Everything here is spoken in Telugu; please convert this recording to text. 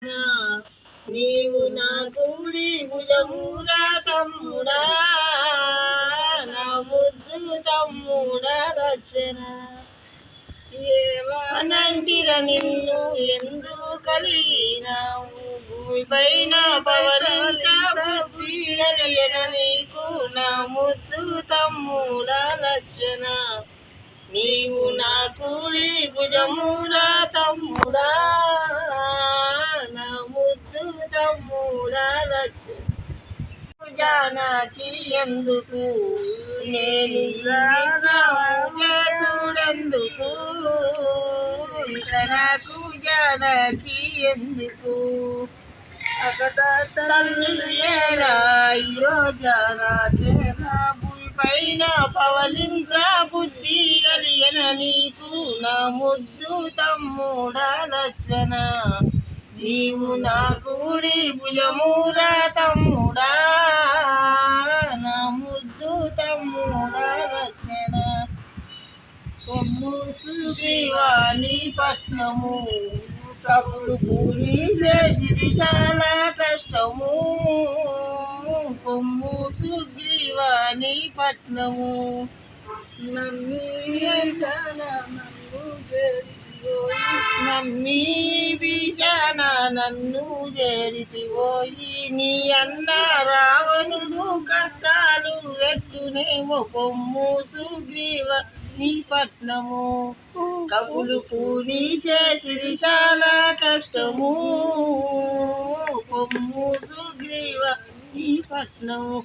నీవు నా కూడి భుజమురా తమ్ముడా, నా ముద్దు తమ్ముడా రచన. ఏమనంటిర నిన్ను ఎందు కలిగినావు, భూమిపైన పవలించబుద్ధియన నీకు నా ముద్దు తమ్ముడా రచన. నీవు నా కూడి భుజమురా తమ్ముడా, నా ముద్దు తమ్ముడా రచన. జానకి ఎందుకు నేను చేసుడెందుకు, ఇక నాకు జానకి ఎందుకు. తల్లులు ఏలా అయ్యో జానకేనా, భూమిపైన పవలించ బుద్ధి కలిగిన నీకు నా ముద్దు తమ్ముడా లక్షణ. నీవు నా కూడి భుజమురా తమ్ముడా, నా ముద్దు తమ్ముడా లక్షణ. కొమ్ము సుగ్రీవాణి పట్నము, కబులు కూలి చేసి చాలా కష్టము. కొమ్ము సుగ్రీవాణి పట్నము, నమ్మి భీషణ నన్ను చేరితివోయి. నీ అన్న రావణుడు కష్టాలు ఎట్టునేమో. కొమ్ము సుగ్రీవ నీ పట్నము, కబులు కూలి చేసిరి చాలా కష్టము. కొమ్ము సుగ్రీవ నీ పట్నము.